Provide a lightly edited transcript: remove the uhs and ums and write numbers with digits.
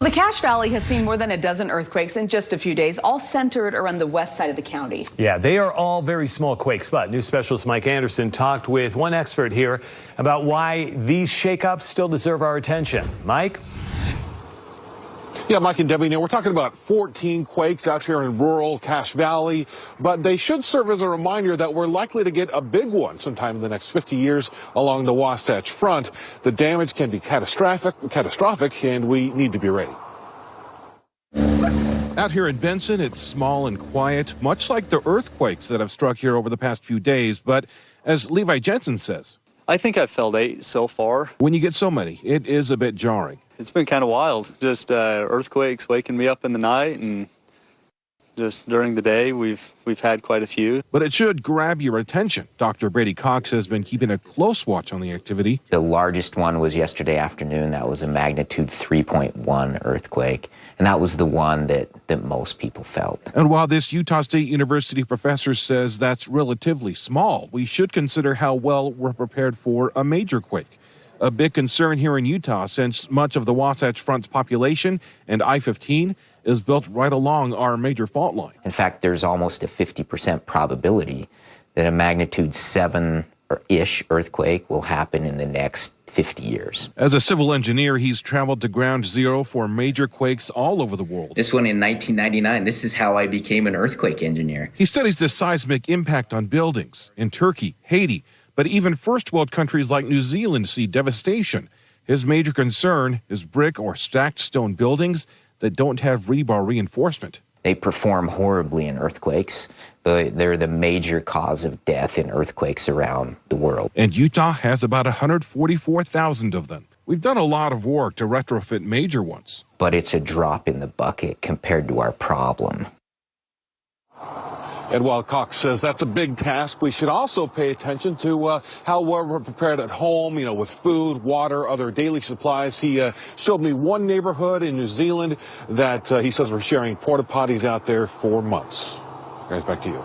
The Cache Valley has seen more than a dozen earthquakes in just a few days, all centered around the west side of the county. Yeah, they are all very small quakes, but news specialist Mike Anderson talked with one expert here about why these shakeups still deserve our attention. Mike? Yeah, Mike and Debbie, we're talking about 14 quakes out here in rural Cache Valley, but they should serve as a reminder that we're likely to get a big one sometime in the next 50 years along the Wasatch Front. The damage can be catastrophic, and we need to be ready. Out here in Benson, it's small and quiet, much like the earthquakes that have struck here over the past few days. But as Levi Jensen says, I think I've felt 8 so far. When you get so many, it is a bit jarring. It's been kind of wild. Just earthquakes waking me up in the night, and just during the day, we've had quite a few. But it should grab your attention. Dr. Brady Cox has been keeping a close watch on the activity. The largest one was yesterday afternoon. That was a magnitude 3.1 earthquake, and that was the one that most people felt. And while this Utah State University professor says that's relatively small, we should consider how well we're prepared for a major quake. A big concern here in Utah, since much of the Wasatch Front's population and I-15 is built right along our major fault line. In fact, there's almost a 50% probability that a magnitude 7-ish earthquake will happen in the next 50 years. As a civil engineer, he's traveled to ground zero for major quakes all over the world. This one in 1999, this is how I became an earthquake engineer. He studies the seismic impact on buildings in Turkey, Haiti, but even first world countries like New Zealand see devastation. His major concern is brick or stacked stone buildings that don't have rebar reinforcement. They perform horribly in earthquakes. They're the major cause of death in earthquakes around the world. And Utah has about 144,000 of them. We've done a lot of work to retrofit major ones. But it's a drop in the bucket compared to our problem. And while Cox says that's a big task, we should also pay attention to how we're prepared at home, with food, water, other daily supplies. He showed me one neighborhood in New Zealand that he says we're sharing porta potties out there for months. Guys, back to you.